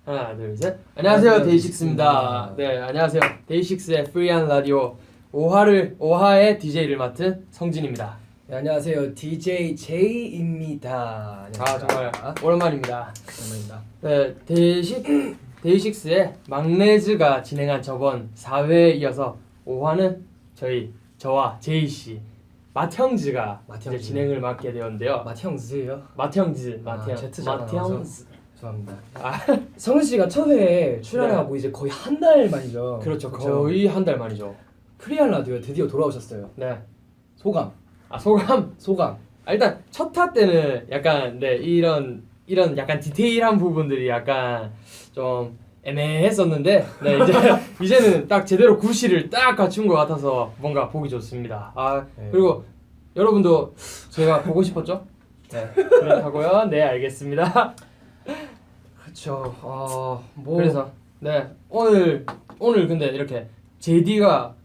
하나 둘 셋. 안녕하세요 데이식스입니다. 네 안녕하세요 데이식스의 프리한 라디오 5화의 DJ를 맡은 성진입니다. 네, 안녕하세요 DJ 제이입니다. 아 정말 오랜만입니다. 오랜만입니다. 네 데이식스의 막내즈가 진행한 저번 4회에 이어서 5화는 저와 제이 씨 마형즈가 이제 진행을 맡게 되었는데요. 마형즈요? 마형즈 죄송합니다. 성은 씨가 첫 회에 출연하고 이제 거의 한 달 만이죠. 그렇죠. 거의 한 달 만이죠. 프리한 라디오에 드디어 돌아오셨어요. 네. 소감. 소감. 일단 첫 화 때는 약간 이런 약간 디테일한 부분들이 약간 좀 애매했었는데 이제는 딱 제대로 구실을 딱 갖춘 것 같아서 뭔가 보기 좋습니다. 네. 그리고 여러분도 제가 보고 싶었죠? 네. 그렇다고요? 네 알겠습니다. 그렇죠. 그래서 네 오늘 근데 이렇게 제디와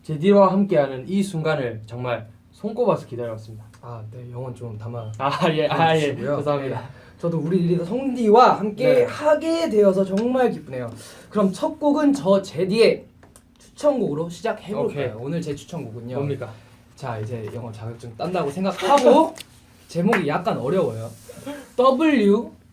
함께하는 이 순간을 정말 손꼽아서 기다려왔습니다. 네 영혼 좀 담아. 예 죄송합니다. 네, 저도 우리 리더 성디와 함께 네. 하게 되어서 정말 기쁘네요. 그럼 첫 곡은 저 제디의 추천곡으로 시작해볼까요? 오케이. 오늘 제 추천곡은요. 뭡니까? 자 이제 영어 자격증 딴다고 생각하고 제목이 약간 어려워요.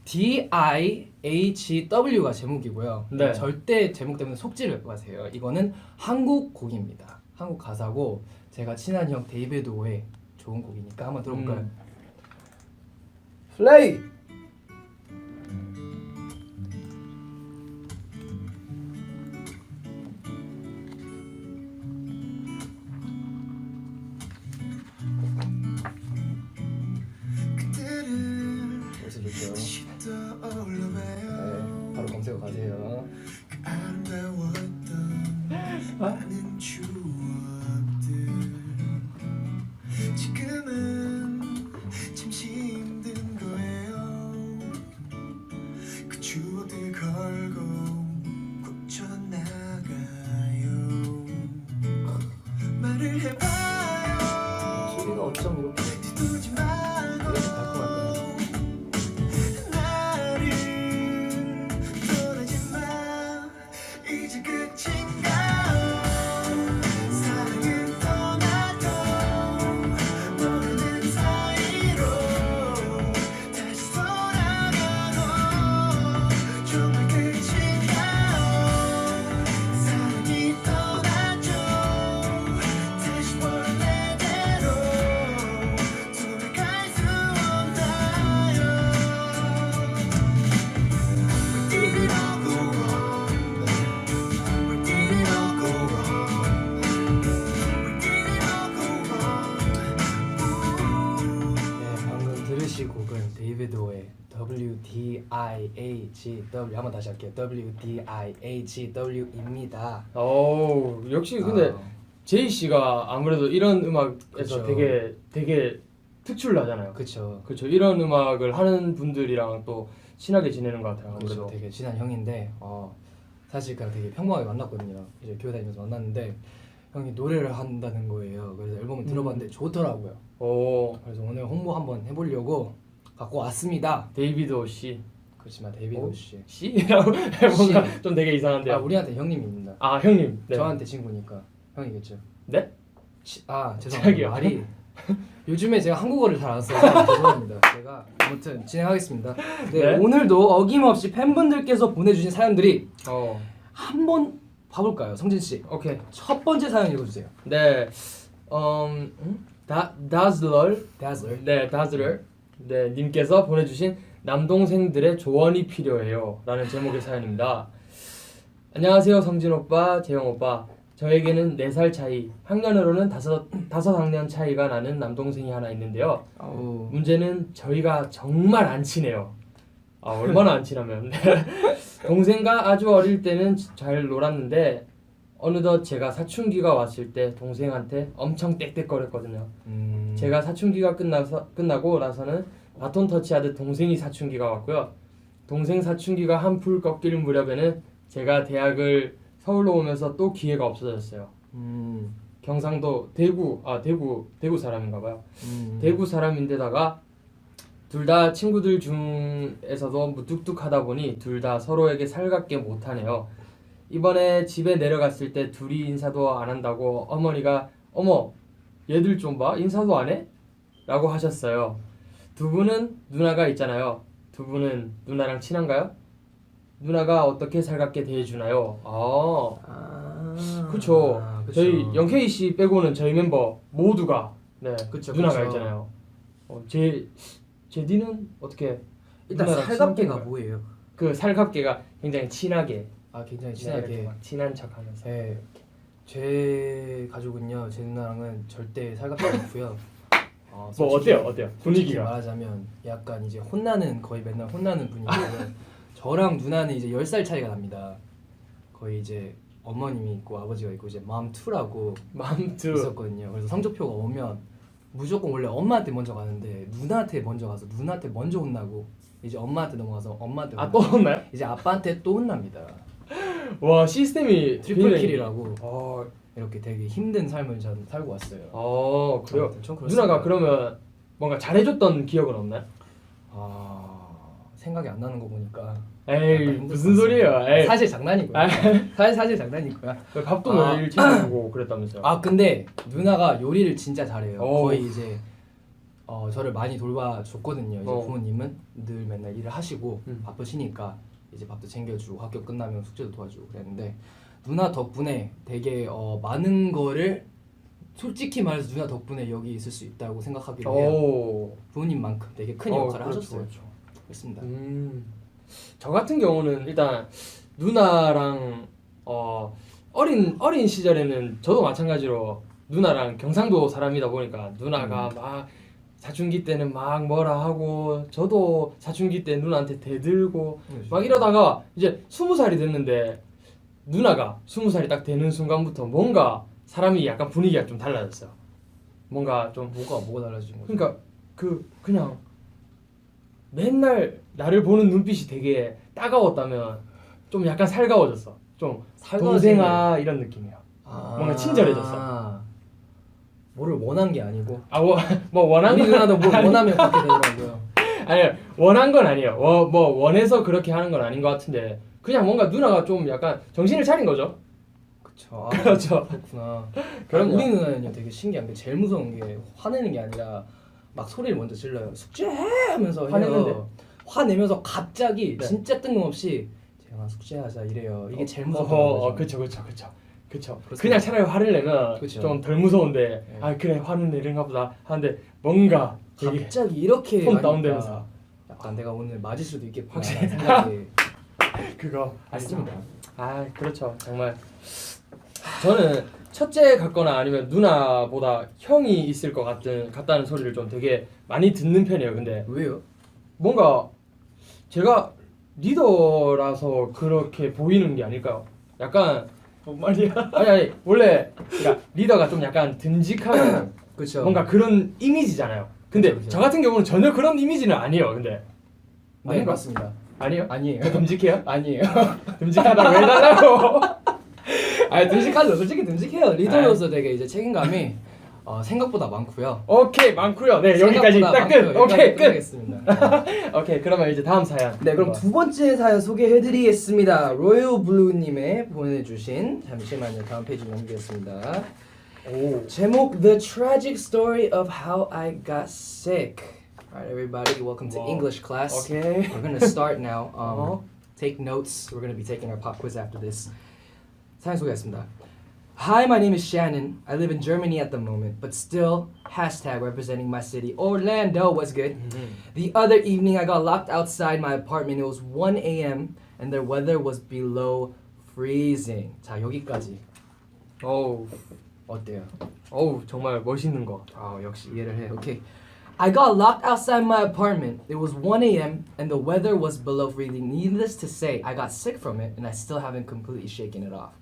WDIHW가 제목이고요. 네. 절대 제목 때문에 속지를 마세요. 이거는 한국 곡입니다. 한국 가사고 제가 친한 형 데이비드 오의 좋은 곡이니까 한번 들어볼까요? 플레이! 벌써 좋죠? 네, 바로 검색어 가세요. 많은 추억들 지금은 잠시 힘든 거예요. 그 추억들 걸고 고쳐나가요. 말을 해봐요. 소리가 어쩜 이렇게 뒤돌지 말고 달콤할까요? 나를 떠나지 마. 이제 끝인가. 사랑은 떠나도 모르는 사이로 다시 돌아가도 정말 끝인가. 사랑이 떠나죠. 다시 원래대로 돌아갈 수 없나요. Where did it all go wrong? Where did it all go wrong? Where did it all go wrong? 네, 방금 들으신 곡은 데이비드 오의 WDIHW 한번 다시 할게요. WDIHW입니다. 오 역시 근데 제이 씨가 아무래도 이런 음악에서 그쵸. 되게 특출나잖아요. 그쵸. 그렇죠. 이런 음악을 하는 분들이랑 또 친하게 지내는 것 같아요. 그쵸. 아무래도. 되게 친한 형인데 사실 그냥 되게 평범하게 만났거든요. 이제 교회 다니면서 만났는데 형이 노래를 한다는 거예요. 그래서 앨범을 들어봤는데 좋더라고요. 오 그래서 오늘 홍보 한번 해보려고 갖고 왔습니다. 데이비드 오 씨. 그렇지만 데이비드 오? 씨. 씨라고 뭔가 좀 되게 이상한데요. 우리한테 형님입니다. 형님. 네. 저한테 친구니까 형이겠죠. 네? 죄송합니다. 자기요. 말이 요즘에 제가 한국어를 잘 안 써서 죄송합니다. 제가 아무튼 진행하겠습니다. 네. 오늘도 어김없이 팬분들께서 보내주신 사연들이 어. 한번 봐볼까요, 성진 씨? 오케이. 첫 번째 사연 읽어주세요. 네. 다즐러. 네, 다즐러. 네, 님께서 보내주신 남동생들의 조언이 필요해요 라는 제목의 사연입니다. 안녕하세요 성진 오빠, 재영 오빠. 저에게는 4살 차이, 학년으로는 5학년 차이가 나는 남동생이 하나 있는데요. 문제는 저희가 정말 안 친해요. 얼마나 안 친하면. 동생과 아주 어릴 때는 잘 놀았는데 어느덧 제가 사춘기가 왔을 때 동생한테 엄청 땡땡거렸거든요. 제가 사춘기가 끝나고 나서는 바톤 터치하듯 동생이 사춘기가 왔고요. 동생 사춘기가 한풀 꺾일 무렵에는 제가 대학을 서울로 오면서 또 기회가 없어졌어요. 경상도 대구 사람인가봐요. 대구 사람인데다가 둘 다 친구들 중에서도 무뚝뚝하다 보니 둘 다 서로에게 살갑게 못하네요. 이번에 집에 내려갔을 때 둘이 인사도 안 한다고 어머니가 어머 얘들 좀 봐 인사도 안 해? 라고 하셨어요. 두 분은 누나가 있잖아요. 두 분은 누나랑 친한가요? 누나가 어떻게 살갑게 대해주나요? 그쵸. 저희 영케이 씨 빼고는 저희 멤버 모두가 네 그쵸, 누나가 그쵸. 있잖아요. 제디는 어떻게 일단 누나랑 살갑게가 친한 편인가요? 뭐예요? 그 살갑게가 굉장히 친하게 굉장히 네, 친하게. 이렇게 막 친한 척하면서 네, 제 가족은요, 제 누나랑은 절대 살갑지 않고요. 뭐 솔직히 어때요 솔직히 분위기가 말하자면 약간 이제 혼나는 거의 맨날 혼나는 분위기고요. 저랑 누나는 이제 10살 차이가 납니다. 거의 이제 어머님이 있고 아버지가 있고 이제 맘2라고 맘투 있었거든요. 그래서 성적표가 오면 무조건 원래 엄마한테 먼저 가는데 누나한테 먼저 가서 누나한테 먼저 혼나고 이제 엄마한테 넘어가서 엄마한테 또 혼나고 혼나요? 이제 아빠한테 또 혼납니다. 와 시스템이 트리플 킬이라고 어, 이렇게 되게 힘든 삶을 전 살고 왔어요. 그래요? 아무튼 좀 그렇습니다. 누나가 그러면 뭔가 잘해줬던 기억은 없나요? 생각이 안 나는 거 보니까 에이 약간 무슨 힘들 것 소리예요? 같습니다. 에이. 사실 장난이고요. 사실 장난이고요. 밥도 아. 매일 챙겨주고 그랬다면서요? 근데 누나가 요리를 진짜 잘해요. 오. 거의 이제 저를 많이 돌봐줬거든요. 이제 어. 부모님은 늘 맨날 일을 하시고 바쁘시니까 이제 밥도 챙겨주고 학교 끝나면 숙제도 도와주고 그랬는데 누나 덕분에 되게 많은 거를 솔직히 말해서 누나 덕분에 여기 있을 수 있다고 생각하기로 해요. 오. 부모님만큼 되게 큰 역할을 그렇죠, 하셨어요. 그렇죠. 그렇습니다. 저 같은 경우는 일단 누나랑 어린 시절에는 저도 마찬가지로 누나랑 경상도 사람이다 보니까 누나가 막 사춘기 때는 막 뭐라 하고 저도 사춘기 때 누나한테 대들고 막 이러다가 이제 20살이 됐는데 누나가 20살이 딱 되는 순간부터 뭔가 사람이 약간 분위기가 좀 달라졌어요. 뭔가 좀 뭐가 달라진 거죠? 그러니까 그냥 맨날 나를 보는 눈빛이 되게 따가웠다면 좀 약간 살가워졌어. 좀 동생아 이런 느낌이야. 뭔가 친절해졌어. 뭐를 원한 게 아니고 뭐 원한 우리 건 누나도 뭘 원하면 그렇게 되더라고요. 아니요 원한 건 아니에요. 뭐 원해서 그렇게 하는 건 아닌 것 같은데 그냥 뭔가 누나가 좀 약간 정신을 차린 거죠. 그쵸. 그렇죠. 그렇구나. 그럼요. 우리 누나는요 되게 신기한 게 제일 무서운 게 화내는 게 아니라 막 소리를 먼저 질러요. 숙제해 하면서 화내는데? 해요. 화내면서 갑자기 네. 진짜 뜬금없이 제가 숙제하자 이래요. 이게 제일 무섭던 어허, 거죠. 그쵸. 그렇습니다. 그냥 차라리 화를 내면 그쵸. 좀 덜 무서운데 네. 그래 화는 내린가 보다 하는데 뭔가 되게 갑자기 이렇게 톤 하니까 다운되면서. 약간 내가 오늘 맞을 수도 있겠구나 확실히. 생각이 그거 맞습니다. 그렇죠. 정말 저는 첫째 같거나 아니면 누나보다 형이 있을 것 같다는 소리를 좀 되게 많이 듣는 편이에요. 근데 왜요? 뭔가 제가 리더라서 그렇게 보이는 게 아닐까요? 약간 뭔 말이야? 아니 원래 그러니까 리더가 좀 약간 듬직하고 그렇죠. 뭔가 그런 이미지잖아요. 근데 그쵸. 저 같은 경우는 전혀 그런 이미지는 아니에요. 근데 네 아닌가? 맞습니다. 아니에요? 아니에요. 저 듬직해요? 아니에요. 듬직하다고 해달라고. 듬직하죠. 솔직히 듬직해요. 리더로서 되게 이제 책임감이 생각보다 많고요. 오케이 많고요. 네 여기까지 딱 끝. 오케이 끝. 끝. 오케이 그러면 이제 다음 사연. 네, 그럼 두 번째 사연 소개해드리겠습니다. 로열 블루님의 보내주신 잠시만요. 다음 페이지 넘기겠습니다. 오. 제목 The Tragic Story of How I Got Sick. Alright, everybody, welcome to Wow. English class. 오케이. We're gonna start now. Uh-huh. Take notes. We're gonna be taking our pop quiz after this. 사연 소개하겠습니다. Hi, my name is Shannon. I live in Germany at the moment, but still hashtag representing my city. Orlando was good. The other evening, I got locked outside my apartment. It was 1 a.m. and the weather was below freezing. 자, 여기까지 어우 어때요? 정말 멋있는 거. 역시 이해를 해. Okay. I got locked outside my apartment. It was 1 a.m. and the weather was below freezing. Needless to say, I got sick from it and I still haven't completely shaken it off.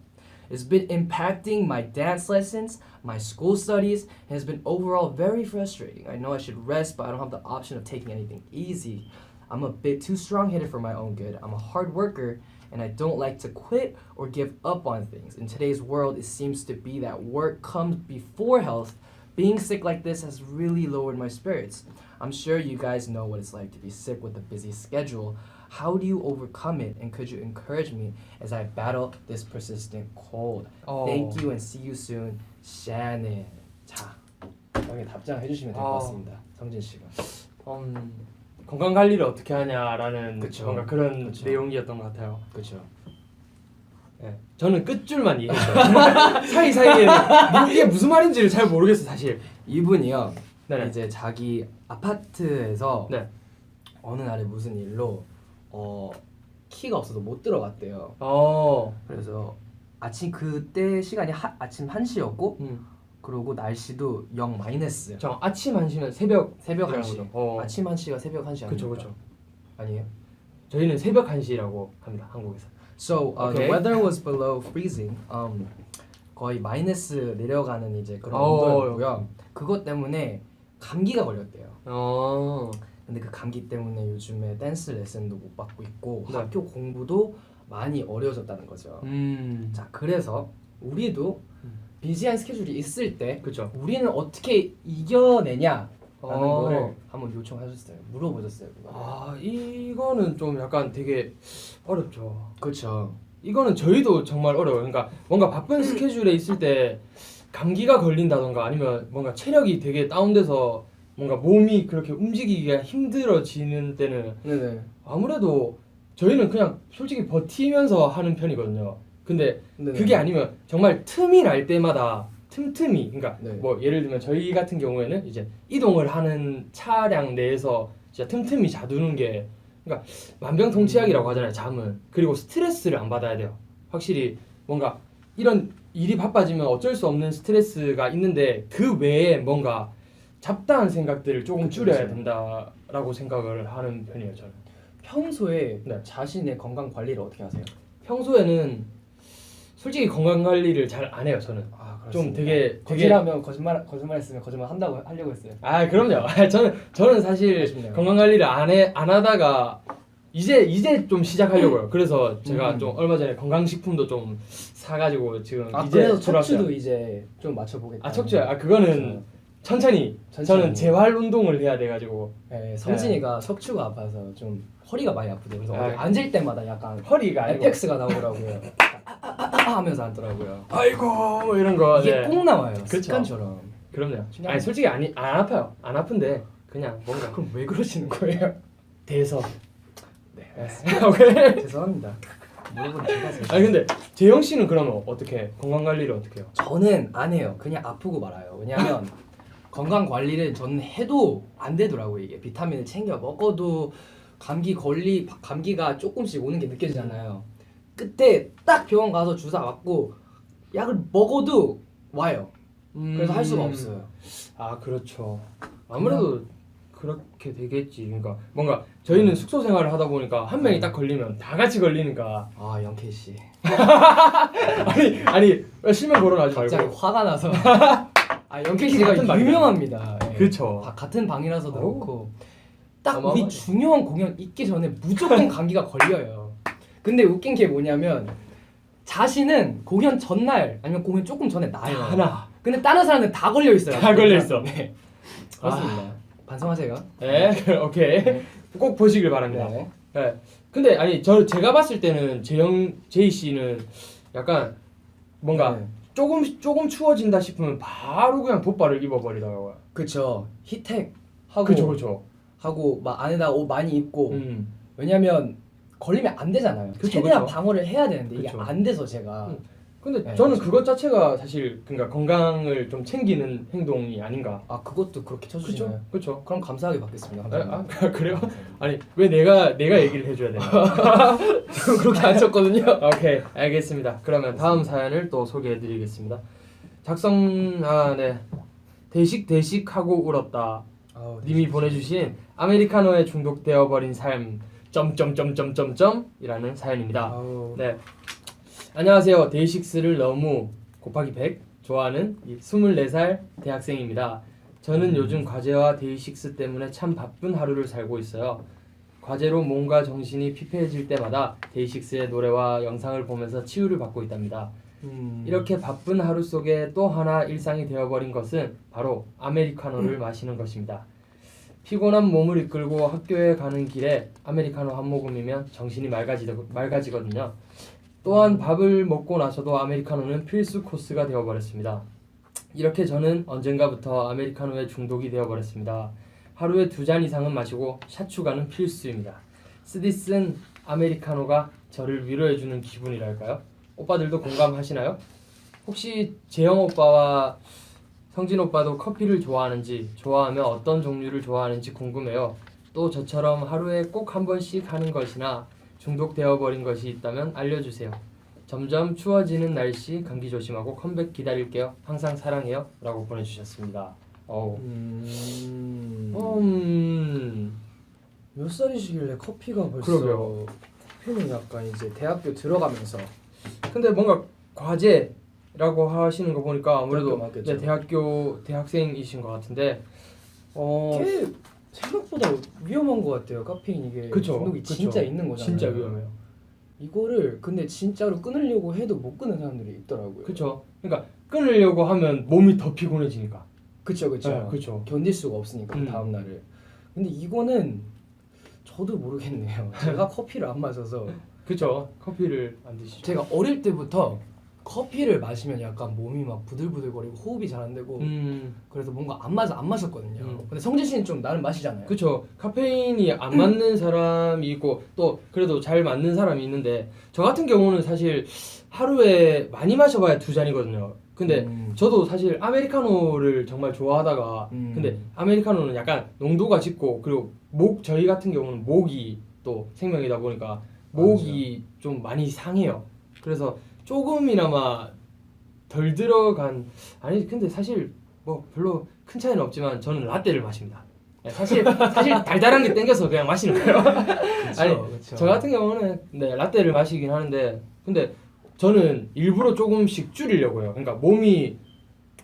It's been impacting my dance lessons, my school studies, and has been overall very frustrating. I know I should rest, but I don't have the option of taking anything easy. I'm a bit too strong-headed for my own good. I'm a hard worker, and I don't like to quit or give up on things. In today's world, it seems to be that work comes before health. Being sick like this has really lowered my spirits. I'm sure you guys know what it's like to be sick with a busy schedule. How do you overcome it? And could you encourage me as I battle this persistent cold? Thank you and see you soon, Shannon. 자, 여기 답장해 주시면 될 것 같습니다. 성진 씨가. 건강 관리를 어떻게 하냐라는 그쵸. 뭔가 그런 그쵸. 내용이었던 것 같아요. 그렇죠. 네. 저는 끝줄만 이해했어요. 사이사이에 이게 무슨 말인지를 잘 모르겠어 사실. 이분이요. 네네. 이제 자기 아파트에서 네. 어느 날에 무슨 일로 키가 없어서 못 들어갔대요. 그래서 아침 그때 시간이 아침 1시였고 그리고 날씨도 0 마이너스. 저 아침 1시는 새벽 1시. 아침 1시가 새벽 1시 아닙니까? 그렇죠. 아니에요? 저희는 새벽 1시라고 합니다. 한국에서. So Okay. the weather was below freezing. 거의 마이너스 내려가는 이제 그런 어. 온도였고요. 그것 때문에 감기가 걸렸대요. 근데 그 감기 때문에 요즘에 댄스 레슨도 못 받고 있고 네. 학교 공부도 많이 어려워졌다는 거죠. 자, 그래서 우리도 비지한 스케줄이 있을 때 그렇죠. 우리는 어떻게 이겨내냐라는 어. 거를 한번 요청하셨어요. 물어보셨어요. 이거는 좀 약간 되게 어렵죠. 그렇죠. 이거는 저희도 정말 어려워요. 그러니까 뭔가 바쁜 스케줄에 있을 때 감기가 걸린다던가 아니면 뭔가 체력이 되게 다운돼서 뭔가 몸이 그렇게 움직이기가 힘들어지는 때는 네네. 아무래도 저희는 그냥 솔직히 버티면서 하는 편이거든요. 근데 네네. 그게 아니면 정말 틈이 날 때마다 틈틈이 그러니까 네. 뭐 예를 들면 저희 같은 경우에는 이제 이동을 하는 차량 내에서 진짜 틈틈이 자두는 게 그러니까 만병통치약이라고 하잖아요. 잠은. 그리고 스트레스를 안 받아야 돼요. 확실히 뭔가 이런 일이 바빠지면 어쩔 수 없는 스트레스가 있는데 그 외에 뭔가 잡다한 생각들을 조금 줄여야 된다라고 생각을 하는 편이에요. 저는. 평소에 네. 자신의 건강 관리를 어떻게 하세요? 평소에는 솔직히 건강 관리를 잘 안 해요. 저는. 좀 되게 거짓하면 거짓말했으면 거짓말 한다고 하려고 했어요. 아 그럼요. 저는 사실 아쉽네요. 건강 관리를 안 하다가 이제 좀 시작하려고요. 그래서 제가 좀 얼마 전에 건강식품도 좀 사가지고 지금 이제 그래서 들어왔어요. 척추도 이제 좀 맞춰보겠다. 척추요. 그거는 천천히. 저는 재활 운동을 해야 돼가지고 네, 성진이가 척추가 아파서 좀 허리가 많이 아프대요. 그래서 아, 어디 앉을 때마다 약간 허리가 아니고 에펙스가 나오더라고요. 하면서 앉더라고요. 아이고 뭐 이런 거. 이게 네. 꼭 나와요. 그쵸. 습관처럼. 그럼요. 그냥- 아니 솔직히 안 아파요. 안 아픈데 그냥 뭔가 그럼 왜 그러시는 거예요? 돼서. 네. 오케이. 죄송합니다. 물어보는 제가 제일 아니 근데 재영 씨는 그러면 어떻게 건강 관리를 어떻게 해요? 저는 안 해요. 그냥 아프고 말아요. 왜냐면 건강 관리를 저는 해도 안 되더라고요. 이게 비타민을 챙겨 먹어도 감기가 조금씩 오는 게 느껴지잖아요. 그때 딱 병원 가서 주사 맞고 약을 먹어도 와요. 그래서 할 수가 없어요. 아 그렇죠. 아무래도 그렇게 되겠지. 그러니까 뭔가 저희는 숙소 생활을 하다 보니까 한 명이 딱 걸리면 다 같이 걸리니까 아 영케이 씨 아니 실명 거론하지 갑자기 말고. 화가 나서 아 영케이 씨가 같은 방이잖아. 유명합니다. 예. 그쵸. 같은 방이라서도 어우. 그렇고 딱 우리 어마어마하죠. 중요한 공연 있기 전에 무조건 감기가 걸려요. 근데 웃긴 게 뭐냐면 자신은 공연 전날 아니면 공연 조금 전에 나요. 하나. 근데 다른 사람은 다 걸려 있어요. 다 걸려 있어. 네. 그렇습니다. 반성하세요. 네, 오케이. 네. 꼭 보시길 바랍니다. 네. 네. 근데 아니 제가 봤을 때는 제이 씨는 약간 뭔가 네. 조금 추워진다 싶으면 바로 그냥 돗발을 입어버리더라고요. 그쵸. 히텍 하고 그렇죠. 하고 막 안에다 옷 많이 입고 왜냐면 걸리면 안 되잖아요. 그쵸, 최대한 그쵸. 방어를 해야 되는데 이게 그쵸. 안 돼서 제가 근데 네, 저는 그쵸. 그것 자체가 사실 그러니까 건강을 좀 챙기는 행동이 아닌가. 그것도 그렇게 쳐주시나요? 그렇죠. 그럼 감사하게 받겠습니다. 감사합니다. 그래요? 아니 왜 내가 얘기를 해줘야 되나? 저는 그렇게 안 쳤거든요. 오케이 알겠습니다. 그러면 다음 사연을 또 소개해드리겠습니다. 네 대식 하고 울었다. 님이 보내주신 아메리카노에 중독되어 버린 삶 점점점점점점이라는 사연입니다. 네 안녕하세요. 데이식스를 너무 곱하기 100 좋아하는 24살 대학생입니다. 저는 요즘 과제와 데이식스 때문에 참 바쁜 하루를 살고 있어요. 과제로 몸과 정신이 피폐해질 때마다 데이식스의 노래와 영상을 보면서 치유를 받고 있답니다. 이렇게 바쁜 하루 속에 또 하나 일상이 되어버린 것은 바로 아메리카노를 마시는 것입니다. 피곤한 몸을 이끌고 학교에 가는 길에 아메리카노 한 모금이면 정신이 맑아지거든요. 또한 밥을 먹고 나서도 아메리카노는 필수 코스가 되어버렸습니다. 이렇게 저는 언젠가부터 아메리카노에 중독이 되어버렸습니다. 하루에 2잔 이상은 마시고 샷 추가는 필수입니다. 스디슨 아메리카노가 저를 위로해주는 기분이랄까요? 오빠들도 공감하시나요? 혹시 재영 오빠와 성진 오빠도 커피를 좋아하는지, 좋아하면 어떤 종류를 좋아하는지 궁금해요. 또 저처럼 하루에 꼭 한 번씩 하는 것이나 중독되어 버린 것이 있다면 알려주세요. 점점 추워지는 날씨 감기 조심하고 컴백 기다릴게요. 항상 사랑해요. 라고 보내주셨습니다. 몇 살이시길래 커피가 벌써 그러게요. 커피는 약간 이제 대학교 들어가면서 근데 뭔가 과제라고 하시는 거 보니까 아무래도 맞겠죠. 대학생이신 것 같은데 이게 생각보다 위험한 것 같아요. 카페인 이게 그쵸, 중독이 그쵸. 진짜 있는 거잖아요. 진짜 위험해요. 이거를 근데 진짜로 끊으려고 해도 못 끊는 사람들이 있더라고요. 그쵸. 그러니까 끊으려고 하면 몸이 더 피곤해지니까. 그쵸. 네, 그쵸. 견딜 수가 없으니까 다음 날을. 근데 이거는 저도 모르겠네요. 제가 커피를 안 마셔서. 그쵸. 커피를 안 드시죠. 제가 어릴 때부터 커피를 마시면 약간 몸이 막 부들부들거리고 호흡이 잘 안 되고 그래서 뭔가 안 마셨거든요. 근데 성진 씨는 좀 나름 마시잖아요. 그쵸. 카페인이 안 맞는 사람이 있고 또 그래도 잘 맞는 사람이 있는데 저 같은 경우는 사실 하루에 많이 마셔봐야 2잔이거든요. 근데 저도 사실 아메리카노를 정말 좋아하다가 근데 아메리카노는 약간 농도가 짙고 그리고 저희 같은 경우는 목이 또 생명이다 보니까 목이 좀 많이 상해요. 그래서 조금이나마 덜 들어간 아니 근데 사실 뭐 별로 큰 차이는 없지만 저는 라떼를 마십니다. 사실 달달한 게 땡겨서 그냥 마시는 거예요. 아니 그쵸. 저 같은 경우는 라떼를 마시긴 하는데 근데 저는 일부러 조금씩 줄이려고 해요. 그러니까 몸이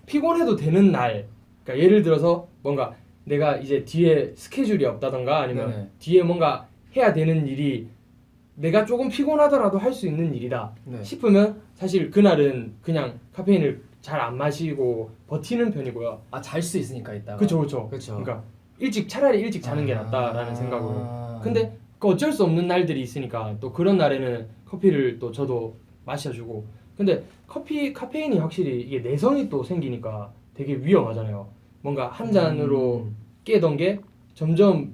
피곤해도 되는 날, 그러니까 예를 들어서 뭔가 내가 이제 뒤에 스케줄이 없다던가 아니면 네네. 뒤에 뭔가 해야 되는 일이 내가 조금 피곤하더라도 할 수 있는 일이다 네. 싶으면 사실 그날은 그냥 카페인을 잘 안 마시고 버티는 편이고요. 잘 수 있으니까 이따가. 그쵸. 그쵸. 그러니까 차라리 일찍 자는 게 낫다라는 생각으로. 근데 어쩔 수 없는 날들이 있으니까 또 그런 날에는 커피를 또 저도 마셔주고. 근데 카페인이 확실히 이게 내성이 또 생기니까 되게 위험하잖아요. 뭔가 한 잔으로 깨던 게 점점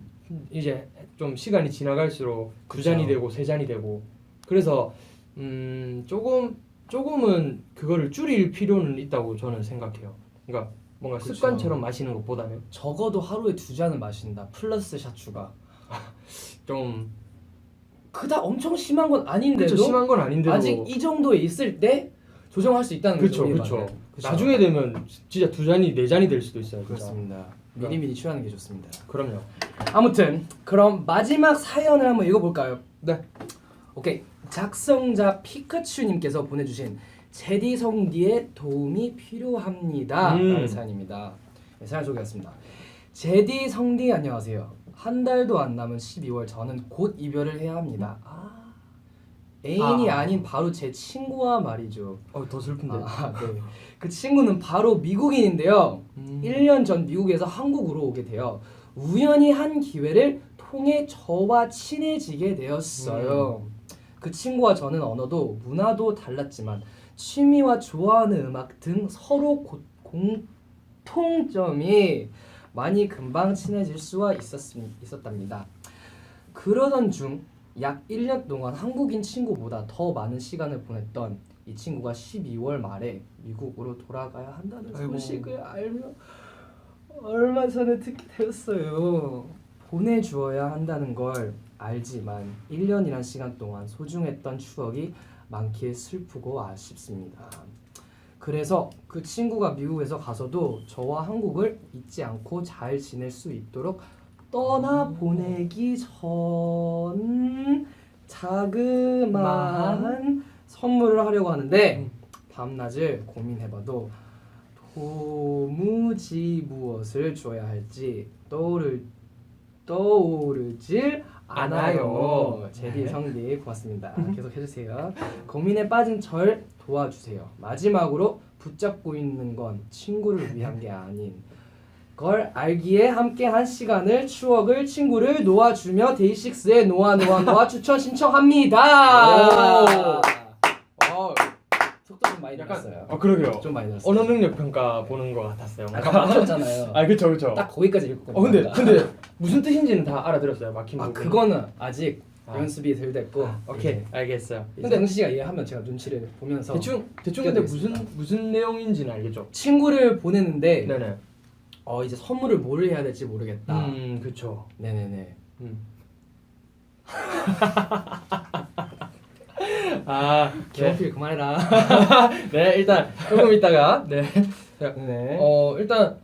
이제 좀 시간이 지나갈수록 2잔이 되고 3잔이 되고 그래서 조금은 그거를 줄일 필요는 있다고 저는 생각해요. 그러니까 뭔가 그쵸. 습관처럼 마시는 것보다는 적어도 하루에 2잔은 마신다. 플러스 샷 추가. 좀 그다 엄청 심한 건 아닌데도 그쵸, 심한 건 아닌데도 아직 이 정도에 있을 때 조정할 수 있다는 거죠. 그쵸. 우리만은. 그쵸. 나중에 되면 진짜 2잔이 4잔이 될 수도 있어요. 진짜. 그렇습니다. 미리미리 취하는 게 좋습니다. 그럼요. 아무튼 그럼 마지막 사연을 한번 읽어볼까요? 네. 오케이. 작성자 피카츄님께서 보내주신 제디 성디의 도움이 필요합니다 라는 사연입니다. 네, 사연 소개하겠습니다. 제디 성디 안녕하세요. 한 달도 안 남은 12월 저는 곧 이별을 해야 합니다. 애인이 아닌 바로 제 친구와 말이죠. 더 슬픈데. 네. 그 친구는 바로 미국인인데요. 1년 전 미국에서 한국으로 오게 되어 우연히 한 기회를 통해 저와 친해지게 되었어요. 그 친구와 저는 언어도 문화도 달랐지만 취미와 좋아하는 음악 등 서로 공통점이 많이 금방 친해질 수가 있었답니다. 그러던 중 약 1년 동안 한국인 친구보다 더 많은 시간을 보냈던 이 친구가 12월 말에 미국으로 돌아가야 한다는 소식을 알며 얼마 전에 듣게 되었어요. 보내주어야 한다는 걸 알지만 1년이란 시간 동안 소중했던 추억이 많기에 슬프고 아쉽습니다. 그래서 그 친구가 미국에서 가서도 저와 한국을 잊지 않고 잘 지낼 수 있도록 떠나보내기 전 자그마한 선물을 하려고 하는데 밤낮을 고민해봐도 도무지 무엇을 줘야 할지 떠오르질 않아요. 제디 성디 고맙습니다. 계속 해주세요. 고민에 빠진 절 도와주세요. 마지막으로 붙잡고 있는 건 친구를 위한 게 아닌 걸 알기에 함께한 시간을 추억을 친구를 놓아주며 데이식스의 노아 추천 신청합니다. 속도 좀 많이 늘었어요. 그러게요. 좀 많이 늘었어요. 언어 능력 평가 보는 것 같았어요. 아까 맞췄잖아요. 그쵸. 딱 거기까지 읽고. 근데 무슨 뜻인지는 다 알아들었어요. 막힌 부분. 그거는 아직 연습이 덜 됐고. 오케이, 알겠어요. 근데 영식 씨가 이해하면 제가 눈치를 보면서 대충 근데 무슨 내용인지는 알겠죠? 친구를 보내는데 네네. 이제 선물을 뭘 해야 될지 모르겠다. 그쵸. 네네네. 개원필 그만해라. 네, 일단 조금 있다가 네. 네. 일단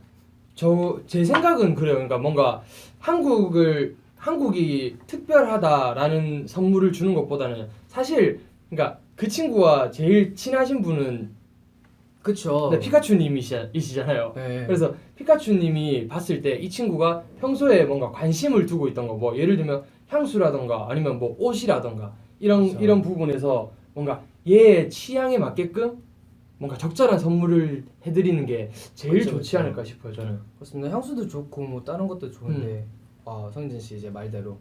제 생각은 그래요. 그러니까 뭔가 한국이 특별하다라는 선물을 주는 것보다는 사실 그러니까 그 친구와 제일 친하신 분은 그쵸. 네, 피카츄님이시잖아요. 네. 그래서 피카츄님이 봤을 때 이 친구가 평소에 뭔가 관심을 두고 있던 거, 뭐 예를 들면 향수라던가 아니면 뭐 옷이라던가 이런 부분에서 뭔가 얘의 취향에 맞게끔 뭔가 적절한 선물을 해드리는 게 제일 그쵸, 좋지 그쵸. 않을까 싶어요. 저는. 그렇습니다. 향수도 좋고 뭐 다른 것도 좋은데 성진 씨 이제 말대로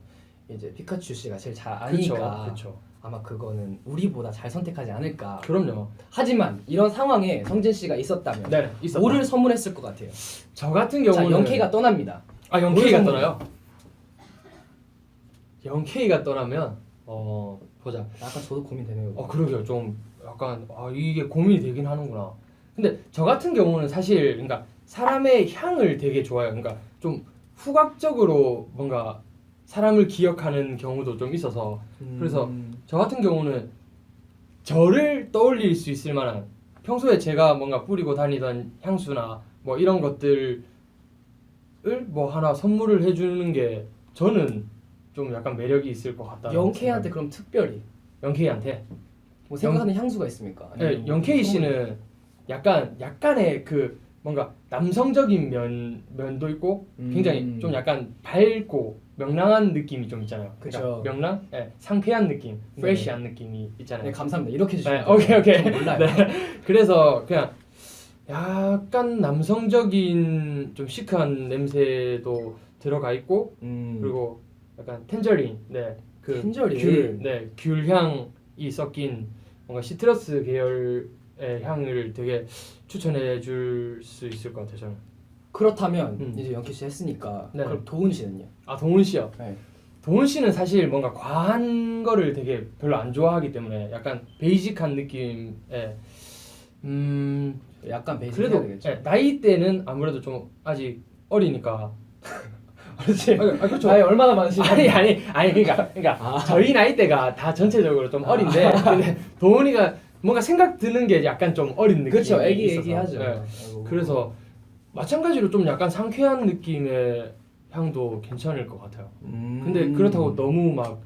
이제 피카츄 씨가 제일 잘 아니까 그쵸. 아마 그거는 우리보다 잘 선택하지 않을까. 그럼요. 하지만 이런 상황에 성진 씨가 있었다면 네, 있었다. 뭐를 선물했을 것 같아요? 저 같은 경우는 자, 영케이가 떠납니다. 영케이가 뭘 떠나요? 영케이가 떠나면 보자. 약간 저도 고민되네요. 그러게요. 좀 약간 이게 고민이 되긴 하는구나. 근데 저 같은 경우는 사실 그러니까 사람의 향을 되게 좋아해요. 그러니까 좀 후각적으로 뭔가 사람을 기억하는 경우도 좀 있어서 그래서 저 같은 경우는 저를 떠올릴 수 있을 만한 평소에 제가 뭔가 뿌리고 다니던 향수나 뭐 이런 것들을 뭐 하나 선물을 해주는 게 저는 좀 약간 매력이 있을 것 같다. 영케이한테 그럼 특별히 영케이한테 뭐 생각하는 향수가 있습니까? 네, 아니면 영케이 선물? 씨는 약간의 그 뭔가 남성적인 면도 있고 굉장히 좀 약간 밝고 명랑한 느낌이 좀 있잖아요. 그쵸. 명랑? 네, 상쾌한 느낌, 프레시한 느낌이 있잖아요. 네, 감사합니다. 이렇게 네, 해주시면 오케이. 몰라요. 네. 그래서 그냥 약간 남성적인 좀 시크한 냄새도 들어가 있고 그리고 약간 텐저린, 그 텐저린? 귤향이 섞인 뭔가 시트러스 계열의 향을 되게 추천해 줄 수 있을 것 같아요. 저는. 그렇다면 이제 영케이 씨 했으니까 네. 그럼 도훈 씨는요? 동훈 씨요. 네. 동훈 씨는 사실 뭔가 과한 거를 되게 별로 안 좋아하기 때문에 약간 베이직한 느낌의 약간 베이직 그래도 해야 되겠죠. 나이 때는 아무래도 좀 아직 어리니까. 그렇지. 그렇죠. 나이 얼마나 많으신가요? 아니 그러니까 저희 나이 때가 다 전체적으로 좀 어린데 근데 도훈이가 뭔가 생각 드는 게 약간 좀 어린 느낌이 그렇죠. 애기 있어서. 하죠. 네. 아이고. 그래서 마찬가지로 좀 약간 상쾌한 느낌의 향도 괜찮을 것 같아요. 근데 그렇다고 너무 막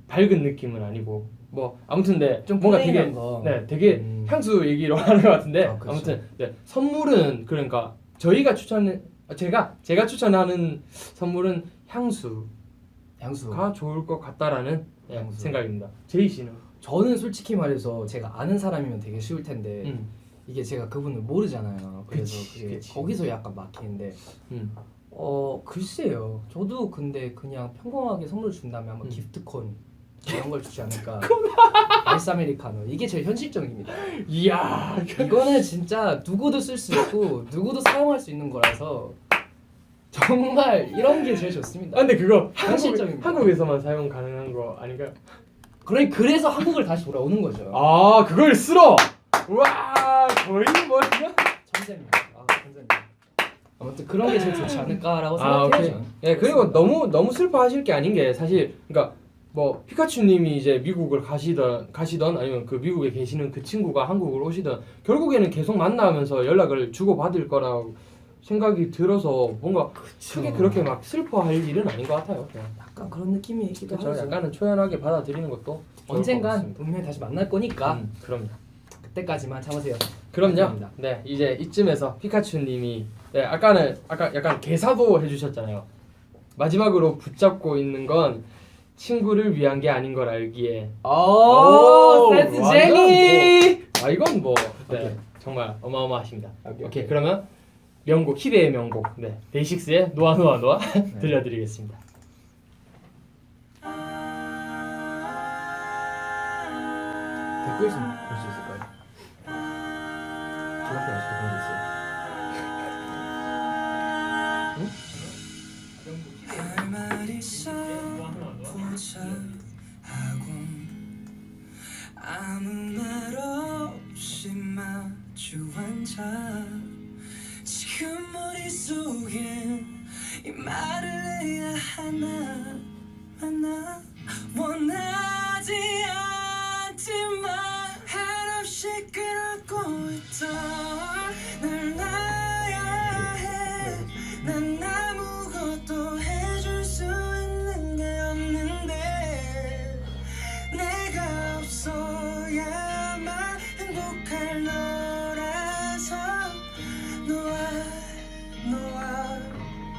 밝은 느낌은 아니고 뭐 아무튼 좀 뭔가 되게 플레인한 거. 되게 향수 얘기로 하는 것 같은데 그렇죠. 아무튼 선물은 그러니까 제가 추천하는 선물은 향수가 향수. 좋을 것 같다라는 향수. 생각입니다. 제이 씨는 저는 솔직히 말해서 제가 아는 사람이면 되게 쉬울 텐데 이게 제가 그분을 모르잖아요. 그래서 그게 그치. 거기서 약간 막히는데 글쎄요. 저도 근데 그냥 평범하게 선물 준다면 아마 기프트콘 이런 걸 주지 않을까. 아이스 아메리카노 이게 제일 현실적입니다. 이야 이거는 진짜 누구도 쓸 수 있고 누구도 사용할 수 있는 거라서 정말 이런 게 제일 좋습니다. 근데 그거 현실적입니다. 한국에서만 사용 가능한 거 아닌가요? 그래서 한국을 다시 돌아오는 거죠. 그걸 쓸어. 와 거의 뭐야? 천재입니다. 천재입니다. 아무튼 그런 게 제일 좋지 않을까라고 생각해요. 예 그리고 너무 슬퍼하실 게 아닌 게 사실 그러니까 뭐 피카츄님이 이제 미국을 가시던 아니면 그 미국에 계시는 그 친구가 한국을 오시던 결국에는 계속 만나면서 연락을 주고 받을 거라고 생각이 들어서 뭔가 크게 그렇게 막 슬퍼할 일은 아닌 것 같아요. 그냥. 약간 그런 느낌이기도 그렇죠. 하죠. 약간은 초연하게 받아들이는 것도 언젠간 분명히 다시 만날 거니까 그럼요. 그때까지만 참으세요. 그럼요. 감사합니다. 네 이제 이쯤에서 피카츄님이 아까 약간 개사도 해주셨잖아요. 마지막으로 붙잡고 있는 건 친구를 위한 게 아닌 걸 알기에. 세트 제니. 이건 뭐 오케이. 정말 어마어마하십니다. 오케이. 오케이 그러면 명곡 희대의 명곡 네 데이식스의 노아 노아 노아 들려드리겠습니다. 댓글 좀 볼 수 있을까요? 저한테 아직도 그런 게 있어요. 할 말 있어 보자 하고 아무 말 없이 마주 앉아 지금 머릿속에 이 말을 해야 하나 마나 원하지 않지만 한없이 끌어고 있던 날 놔야 해 난 아무것도 해줄 수 있는 게 없는데 내가 없어야만 행복할 너라서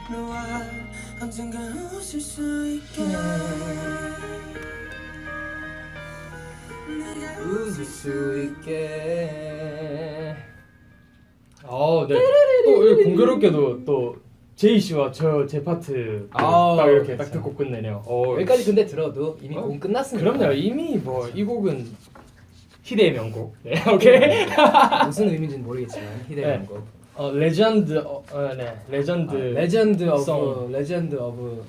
너와 언젠가 웃을 수 있게 내가 웃을 수 있게. 네. 또 이렇게 공교롭게도 또 제이 씨와 제 파트 아, 딱 이렇게 딱 그렇죠. 듣고 끝내네요. 여기까지 근데 들어도 이미 곡은 끝났습니다. 그럼요. 이미 뭐 이 곡은 희대의 명곡. 네, 오케이. 무슨 의미인지는 모르겠지만 희대의 네. 명곡. 레전드 레전드 레전드 송. 오브 레전드 오브.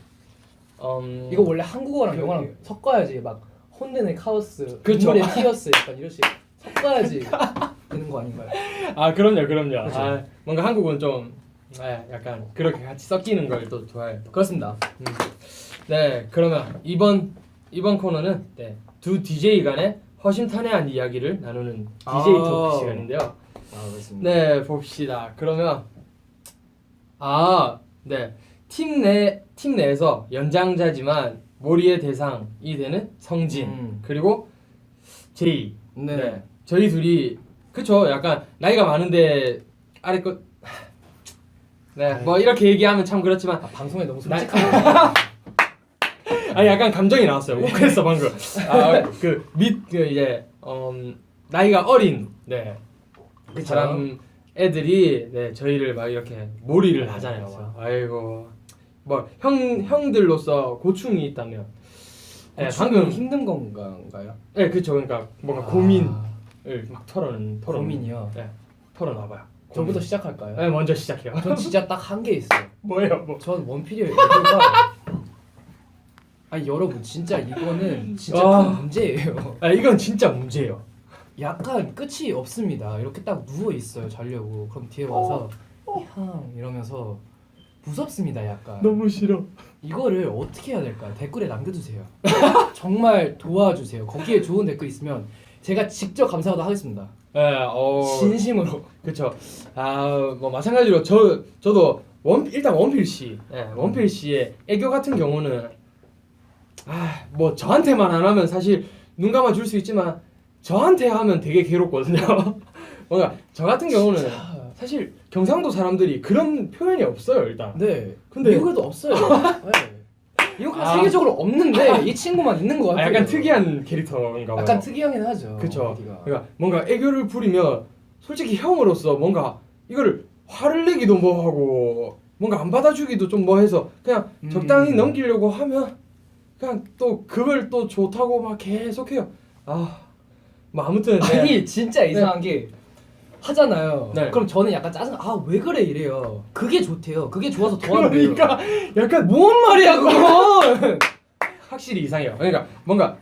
음, 이거 원래 한국어랑 영어랑 섞어야지 막 혼내는 카오스, 그쵸. 인물의 히어스 약간 이런 식 섞어야지 되는 거 아닌가요? 그럼요. 그쵸. 뭔가 한국은 좀 약간 그렇게 같이 섞이는 걸 또 좋아해요. 그렇습니다. 네, 그러면 이번 코너는 네, 두 DJ 간의 허심탄회한 이야기를 나누는 DJ 토크 시간인데요. 그렇습니다. 네, 봅시다. 그러면 네, 팀 내에서 연장자지만 몰이의 대상이 되는 성진 그리고 제이. 네. 저희 둘이 그쵸. 약간 나이가 많은데 아래 것. 네, 뭐 이렇게 얘기하면 참 그렇지만 방송에 너무 솔직하게. 약간 감정이 나왔어요. 욱했어 방금. 이제 나이가 어린 그 사람 애들이 저희를 막 이렇게 몰이를 하잖아요. 막. 아이고 뭐 형들로서 고충이 있다면 방금 힘든 건가요? 네 그쵸. 그러니까 뭔가 고민을 막 고민이요? 네, 털어놔봐요. 저부터 시작할까요? 네 먼저 시작해요. 전 진짜 딱 한 개 있어요. 뭐예요 뭐? 전 원필이에요. 이거가 아니 여러분 진짜 이거는 진짜 큰 문제예요. 이건 진짜 문제예요. 약간 끝이 없습니다. 이렇게 딱 누워 있어요 자려고. 그럼 뒤에 와서 형 이러면서 무섭습니다. 약간 너무 싫어. 이거를 어떻게 해야 될까요? 댓글에 남겨주세요. 정말 도와주세요. 거기에 좋은 댓글 있으면 제가 직접 감사도 하겠습니다. 진심으로. 그쵸. 뭐 마찬가지로 저도 일단 원필 씨, 원필 씨의 애교 같은 경우는 뭐 저한테만 안 하면 사실 눈 감아 줄 수 있지만 저한테 하면 되게 괴롭거든요. 뭔가 저 같은 경우는 사실 경상도 사람들이 그런 표현이 없어요 일단. 네. 근데 미국에도 없어요. 네. 이거 그냥 세계적으로 없는데 이 친구만 있는 것 같아요. 약간 특이한 캐릭터인가 봐요. 약간 특이하긴 하죠. 그쵸. 어디가. 그러니까 뭔가 애교를 부리면 솔직히 형으로서 뭔가 이거를 화를 내기도 뭐하고 뭔가 안 받아주기도 좀 뭐해서 그냥 적당히 넘기려고 하면 그냥 또 그걸 또 좋다고 막 계속해요. 뭐 아무튼 아니 진짜 이상한 게 하잖아요. 네. 그럼 저는 약간 짜증. 왜 그래 이래요. 그게 좋대요. 그게 좋아서 더 한대요. 그러니까 약간 뭔 말이야 그건. 확실히 이상해요. 그러니까 뭔가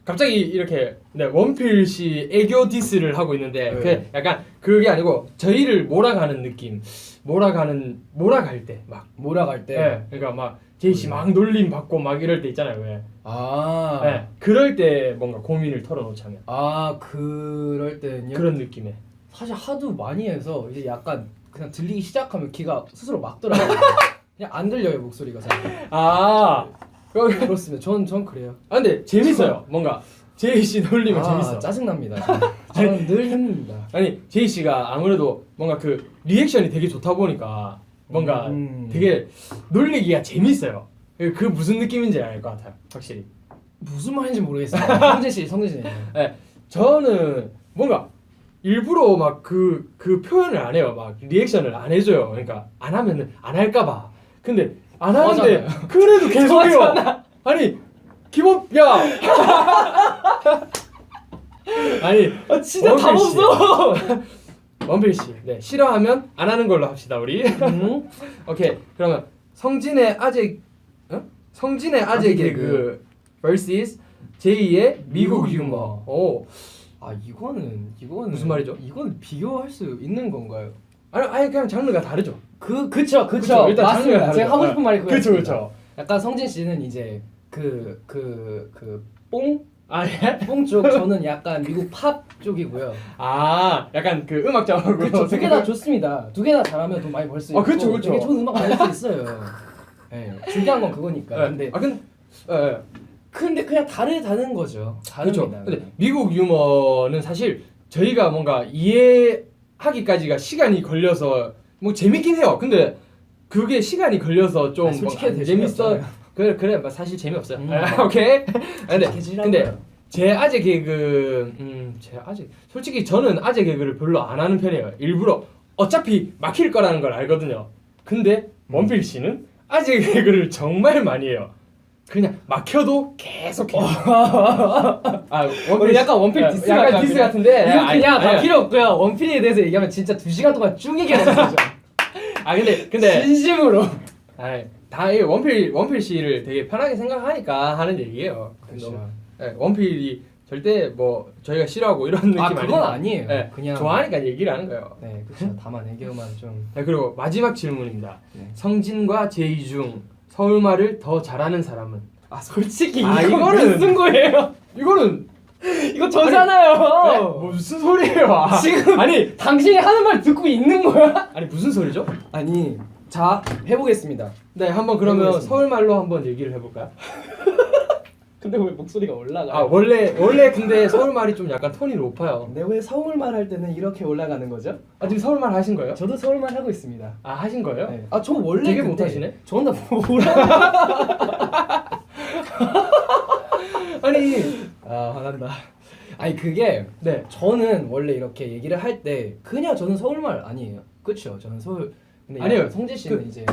갑자기 이렇게 원필 씨 애교 디스를 하고 있는데 그 약간 그게 아니고 저희를 몰아가는 느낌. 몰아갈 때 막 몰아갈 때. 그러니까 막 제이 씨 막 놀림 받고 막 이럴 때 있잖아요. 왜? 그럴 때 뭔가 고민을 털어놓자면. 그럴 때는요. 그런 느낌에. 사실 하도 많이 해서 이제 약간 그냥 들리기 시작하면 귀가 스스로 막더라고요. 그냥 안 들려요 목소리가 잘. 그렇습니다. 전 그래요. 근데 재밌어요. 뭔가 제이 씨 놀리면 재밌어. 짜증납니다. 저는 늘 힘듭니다. 제이 씨가 아무래도 뭔가 그 리액션이 되게 좋다 보니까 뭔가 되게 놀리기가 재밌어요. 그 무슨 느낌인지 알 것 같아요. 확실히. 무슨 말인지 모르겠어요. 성진 씨. 저는 뭔가 일부러 막 그 표현을 안 해요. 막 리액션을 안 해줘요. 그러니까 안 하면은 안 할까봐. 근데 안 하는데 그래도 계속해요. 아니 기본 야 아니 진짜 원필 답 씨. 없어. 원필 씨, 네 싫어하면 안 하는 걸로 합시다 우리. 오케이 그러면 성진의 아재 개그 vs 제2의 미국 유머. 오 아 이거는 무슨 말이죠? 이건 비교할 수 있는 건가요? 아니 그냥 장르가 다르죠. 그쵸 그쵸, 일단 장르가 맞습니다. 다르죠. 제가 하고 싶은 말이 그쵸 그거였습니다. 그쵸. 약간 성진 씨는 이제 뽕 예? 뽕 쪽, 저는 약간 미국 팝 쪽이고요. 약간 그 음악 작업으로. 그쵸, 두 개 다 좋습니다. 두 개 다 잘하면 돈 많이 벌 수 있고. 그쵸, 그쵸. 되게 좋은 음악 만들 수 있어요. 네, 중요한 건 그거니까. 네. 근데 근데 그냥 다른 거죠. 그렇죠. 다릅니다. 근데 미국 유머는 사실 저희가 뭔가 이해하기까지가 시간이 걸려서 뭐 재밌긴 해요. 근데 그게 시간이 걸려서 좀 솔직히 뭔가 재밌어. 그래 뭐 사실 재미없어요. 오케이. 근데 제 아재 개그 솔직히 저는 아재 개그를 별로 안 하는 편이에요. 일부러 어차피 막힐 거라는 걸 알거든요. 근데 원필 씨는 아재 개그를 정말 많이 해요. 그냥 막혀도 계속 해요. 원필 약간 원필 디스 약간 디스 같은데 이거 그냥 다 아니, 필요 없고요. 원필에 대해서 얘기하면 진짜 2시간 동안 쭉 얘기하는 거죠. 근데 진심으로. 다 이 원필 씨를 되게 편하게 생각하니까 하는 얘기예요. 그렇죠. 원필이 절대 뭐 저희가 싫어하고 이런 느낌 그건 아닙니다. 아니에요. 네, 그냥 좋아하니까 얘기를 하는 거예요. 네, 그렇죠. 다만 애교만 좀. 자, 그리고 마지막 질문입니다. 네. 성진과 제이 중 서울말을 더 잘하는 사람은? 솔직히 이거는 무슨 거예요? 이거는 이거 저잖아요. 네? 뭐 무슨 소리예요? 지금 아니 당신이 하는 말 듣고 있는 거야? 아니 무슨 소리죠? 아니, 자 해보겠습니다. 네, 한번 그러면 해보겠습니다. 서울말로 한번 얘기를 해볼까요? 근데 왜 목소리가 올라가? 원래 근데 서울말이 좀 약간 톤이 높아요. 근데 왜 서울말 할 때는 이렇게 올라가는 거죠? 지금 서울말 하신 거예요? 저도 서울말 하고 있습니다. 하신 거예요? 네. 저 원래 되게 근데 못하시네? 저는 다 뭐라? 아니 화난다. 아니 그게 네. 저는 원래 이렇게 얘기를 할 때 그냥 저는 서울말 아니에요. 그렇죠? 저는 서울. 근데 아니에요. 성진 씨는 이제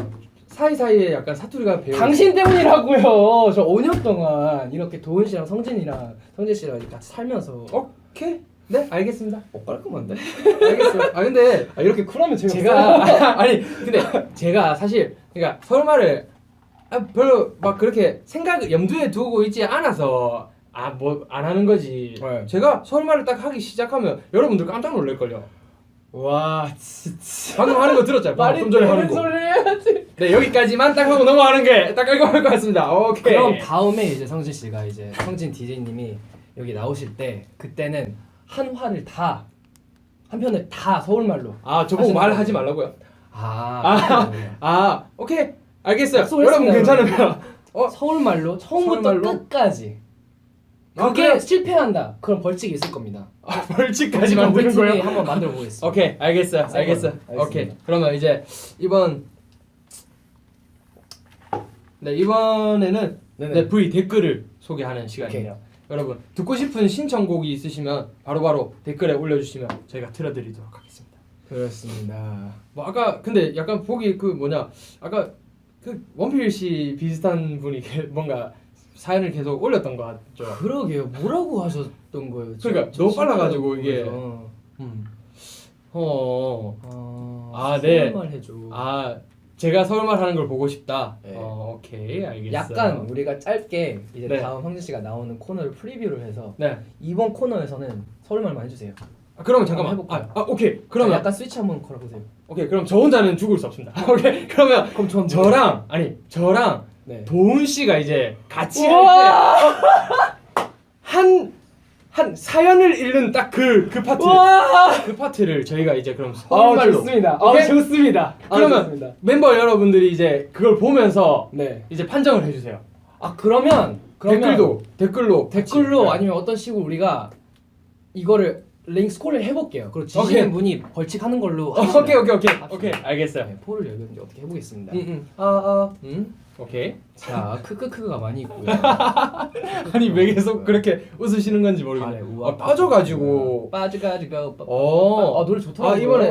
사이사이에 약간 사투리가 배어. 당신 때문이라고요. 저 5년 동안 이렇게 도훈 씨랑 성진이랑 성진 씨랑 이렇게 같이 살면서 오케이. 네, 알겠습니다. 깔끔한데? 알겠어요. 근데 이렇게 쿨하면 제가 근데 제가 사실 그러니까 서울말을 별로 막 그렇게 염두에 두고 있지 않아서 뭐 안 하는 거지. 네. 제가 서울말을 딱 하기 시작하면 여러분들 깜짝 놀랄 걸요. 와 진짜 방금 하는 거 들었잖아요. 말이 좀 전에 하는 되는 거. 소리를 해야지. 네, 여기까지만 딱 하고 넘어가는 게 딱 깔끔할 것 같습니다. 오케이. 그럼 다음에 이제 성진 씨가 이제 성진 DJ님이 여기 나오실 때 그때는 한 화를 다 한 편을 다 서울말로. 저보고 하시는 말하지 거예요. 말라고요? 그렇군요. 오케이. 알겠어요. 약속했습니다, 여러분 괜찮으면 서울말로 처음부터 서울말로? 끝까지. 그게 그래요? 실패한다. 그럼 벌칙이 있을 겁니다. 벌칙까지 만드는 벌칙이 거예요? 한번 만들어 보겠습니다. 오케이, 알겠어요. 새 알겠어요. 걸로. 오케이. 알겠습니다. 그러면 이제 이번에는 네네. V 댓글을 소개하는 시간이에요. 여러분 듣고 싶은 신청곡이 있으시면 바로바로 댓글에 올려주시면 저희가 틀어드리도록 하겠습니다. 그렇습니다. 뭐 아까 근데 약간 보기 아까 그 원필 씨 비슷한 분이 뭔가 사연을 계속 올렸던 것 같죠. 그러게요. 뭐라고 하셨던 거예요? 그러니까 너무 빨라가지고 이게. 어. 네. 서울말 해줘. 제가 서울말 하는 걸 보고 싶다. 네. 오케이, 알겠어요. 약간 우리가 짧게 이제 네. 다음 성진 씨가 나오는 코너를 프리뷰를 해서 네. 이번 코너에서는 서울말만 해주세요. 그러면 잠깐만. 해볼까요? 오케이. 그러면 그러면 약간 스위치 한번 걸어보세요. 오케이. 그럼 저 혼자는 죽을 수 없습니다. 오케이. 그러면 그럼 전 저랑 네. 도훈 씨가 이제 같이 할 때 한 사연을 읽는 딱 그 파트. 그 파트를 저희가 이제 그럼 서울말로. 좋습니다. 오케이? 좋습니다. 그러면 좋습니다. 멤버 여러분들이 이제 그걸 보면서 네. 이제 판정을 해주세요. 그러면 댓글로 댓글로 아니면 어떤 식으로 우리가 이거를 링스콜을 해볼게요. 그리고 오케이. 지시는 분이 벌칙하는 걸로. 오케이 알겠어요. 네, 포를 열든지 어떻게 해보겠습니다. 오케이. 자, 크크크가 많이 있고요. 아니 왜 계속 그렇게 웃으시는 건지 모르겠네. 빠져가지고. 노래 좋더라고요. 이번에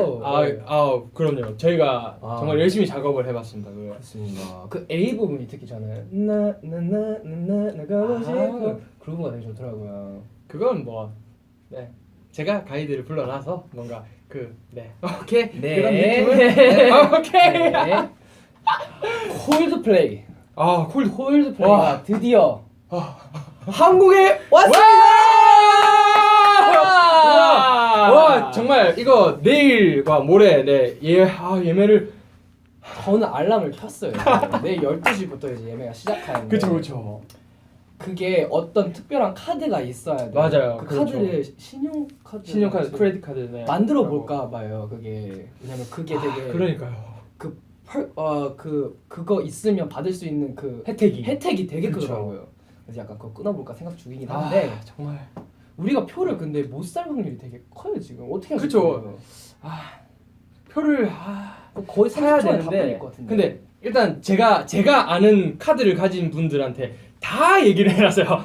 그럼요. 저희가 아. 정말 열심히 작업을 해봤습니다. 그거. 맞습니다. 그 A 부분이 특히 저는 나나나나나 가고 싶어 그루브가 되게 좋더라고요. 그건 뭐 네. 제가 가이드를 불러놔서 뭔가 오케이 네. 그런 느낌을 오케이. 네. 콜드플레이. 콜드플레이가 와. 드디어 한국에 왔습니다. 와 정말 이거 내일과 모레 예매를 저는 알람을 켰어요. 내일 12시부터 이제 예매가 시작하는데. 그쵸. 그게 어떤 특별한 카드가 있어야 돼요. 맞아요. 그 그렇죠. 카드를 신용카드 크레딧 카드 만들어 볼까 봐요. 그게 왜냐면 그게 되게 그러니까요. 그거 있으면 받을 수 있는 그 혜택이 되게 그쵸. 크더라고요. 그래서 약간 그거 끊어볼까 생각 중이긴 한데 정말 우리가 표를 근데 못 살 확률이 되게 커요 지금. 어떻게 하실 그쵸. 거예요? 표를 거의 사야 30초에 다 되는데 팔릴 것 같은데. 근데 일단 제가 아는 카드를 가진 분들한테 다 얘기를 해놨어요.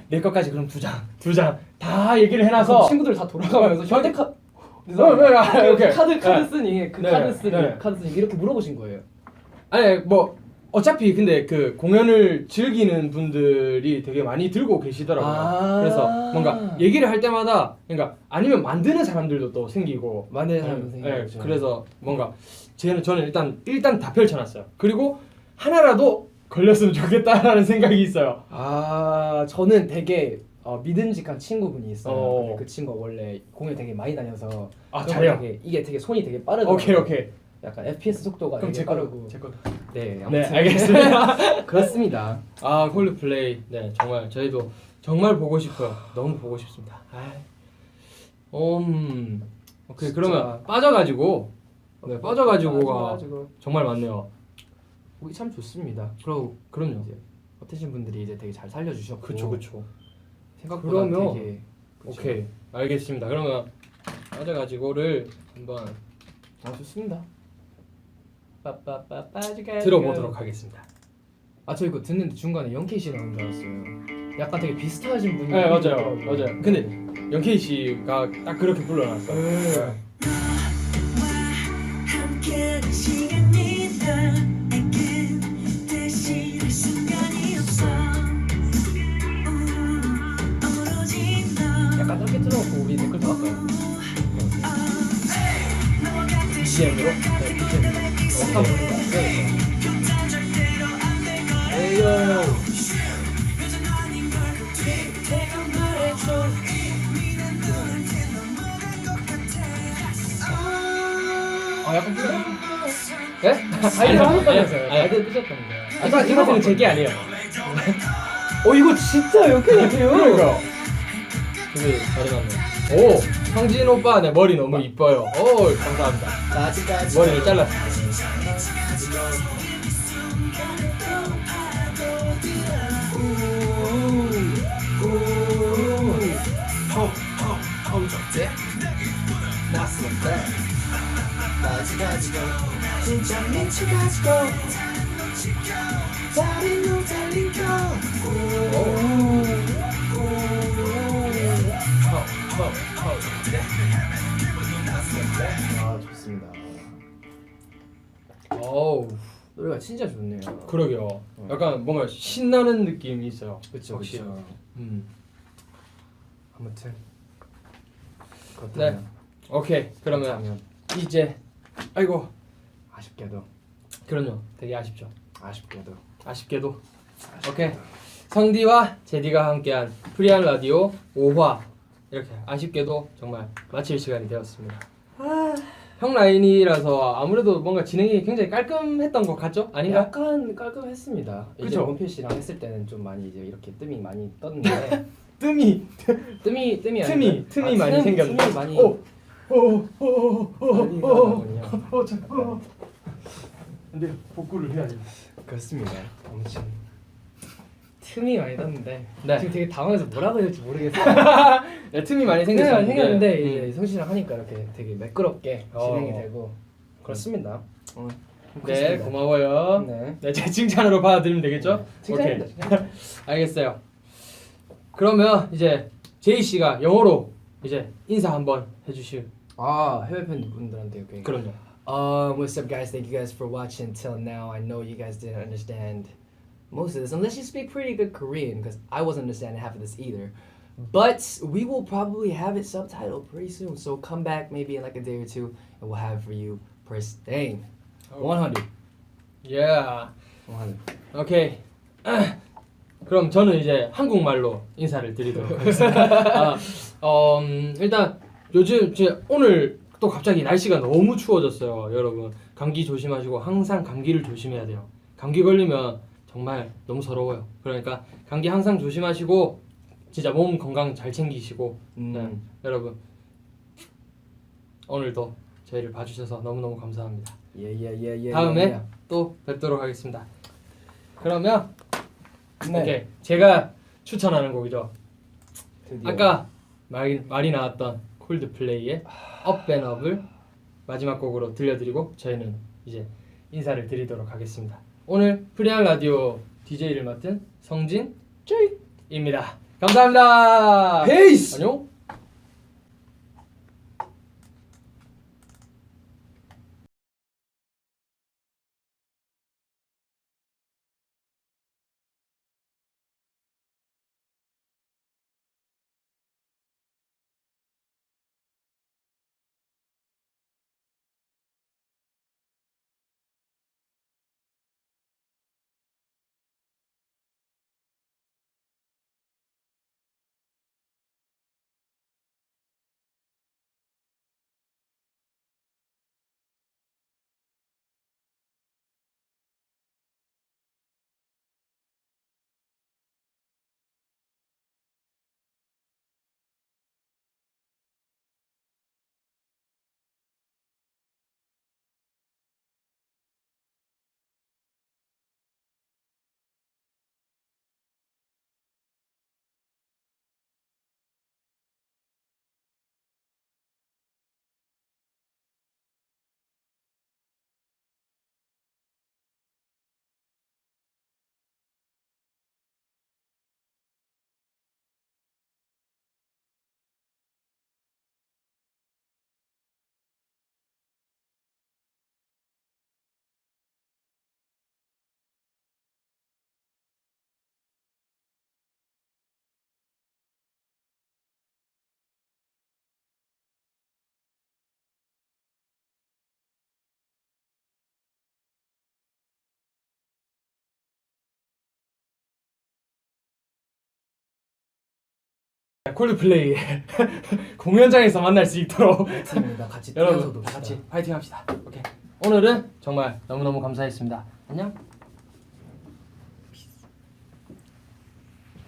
내 것까지 그럼 두 장 다 얘기를 해놔서 친구들 다 돌아가면서 현대카 오케이. 카드 쓰니 네, 카드 쓰니 이렇게 물어보신 거예요. 아니 뭐 어차피 근데 그 공연을 즐기는 분들이 되게 많이 들고 계시더라고요. 그래서 뭔가 얘기를 할 때마다 그러니까 아니면 만드는 사람들도 또 생기고 만드는 사람도 생기고. 네, 그래서 뭔가 저는 일단 다 펼쳐놨어요. 그리고 하나라도 걸렸으면 좋겠다라는 생각이 있어요. 저는 되게 믿음직한 친구분이 있어요. 어. 근데 그 친구가 원래 공연 되게 많이 다녀서 잘해요. 이게 되게 손이 되게 빠르더라고요. 오케이. 약간 FPS 속도가 그럼 되게 빠르고. 제 거. 네, 네, 아무튼 알겠습니다. 그렇습니다. 콜드플레이. 네, 정말 저희도 정말 보고 싶어요. 너무 보고 싶습니다. 오케이. 그러면 빠져가지고 빠져가지고가 정말 많네요. 보기 참 좋습니다. 그럼요. 이제 어태신 분들이 이제 되게 잘 살려주셨고. 그쵸. 생각보다 그러면 되게 그쵸. 오케이. 알겠습니다. 그러면 빠져가지고를 한번 좋습니다. 들어보도록 하겠습니다. 저 이거 듣는데 중간에 영케이 씨 나온 줄 알았어요. 약간 되게 비슷하신 분이. 네, 맞아요. 근데 영케이 씨가 딱 그렇게 불러놨어요. 함께하는 시간이 나에겐 대신할 순간이 없어 오로지 너 약간 짧게 틀어놓고 우리 댓글 달았어요. BGM으로? 네, BGM. 어떤 분인가? 에이요. 약간 삐졌. 네? 아이디어 하셨다면서요? 아니. 아이디어 삐졌다면서요? 이 파트는 제게 아니에요. 이거 진짜 영케이 같아요. 그러니까. 되게 잘해놨네요. 오, 성진 오빠 내 머리 너무 이뻐요. 오, 감사합니다. 아직까지 머리를 잘랐습니다. 진짜 미쳐가지고 다른 놈 달리고 좋습니다. 어우, 노래가 진짜 좋네요. 그러게요. 약간 뭔가 신나는 느낌이 있어요. 그쵸. 확실히. 아무튼 네. 오케이. 그러면 이제 아이고 아쉽게도 그럼요. 되게 아쉽죠. 아쉽게도 오케이. 성디와 제디가 함께한 프리한 라디오 5화 이렇게 아쉽게도 정말 마칠 시간이 되었습니다. 형 라인이라서 아무래도 뭔가 진행이 굉장히 깔끔했던 것 같죠? 아닌가? 약간 깔끔했습니다. 이제 그쵸? 원필 씨랑 했을 때는 좀 많이 이제 이렇게 뜸이 많이 떴는데 틈이 틈이 틈이 많이 생겼네. 틈이 많이 많이 가거든요. 근데 복구를 해야 돼. 그렇습니다. 아무튼 틈이 많이 떴는데 네. 지금 되게 당황해서 뭐라고 해야 될지 모르겠어요. 네, 틈이 많이 생겼는데 생겼는데 이제 성진이랑 하니까 이렇게 되게 매끄럽게 진행이 되고 그렇습니다. 네, 그렇습니다. 고마워요. 네. 네, 제 칭찬으로 받아들이면 되겠죠? 칭찬입니다. 오케이. 칭찬. 알겠어요. 그러면 이제 제이 씨가 영어로 이제 인사 한번 해주실. 아 해외 팬분들한테 이렇게. 그럼요. What's up, guys? Thank you guys for watching till now. I know you guys didn't understand most of this, unless you speak pretty good Korean, because I wasn't understanding half of this either. But we will probably have it subtitled pretty soon. So come back maybe in like a day or two, and we'll have it for you first thing. 100. Yeah. 100. 오케이. 그럼 저는 이제 한국말로 인사를 드리도록 하겠습니다. 일단 요즘 오늘 또 갑자기 날씨가 너무 추워졌어요. 여러분 감기 조심하시고 항상 감기를 조심해야 돼요. 감기 걸리면 정말 너무 서러워요. 그러니까 감기 항상 조심하시고 진짜 몸 건강 잘 챙기시고 네, 여러분 오늘도 저희를 봐주셔서 너무너무 감사합니다. Yeah. 다음에 또 뵙도록 하겠습니다. 그러면 네. 오케이 제가 추천하는 곡이죠. 드디어. 아까 말이 나왔던 콜드플레이의 Up and Up을 마지막 곡으로 들려드리고 저희는 이제 인사를 드리도록 하겠습니다. 오늘 프리한 라디오 DJ를 맡은 성진 J입니다. 감사합니다. Peace. 안녕. 콜드플레이 공연장에서 만날 수 있도록 팀입니다. 같이 여러분 뛰어서 놉시다. 같이 파이팅합시다. 오케이. 오늘은 정말 너무너무 감사했습니다. 안녕.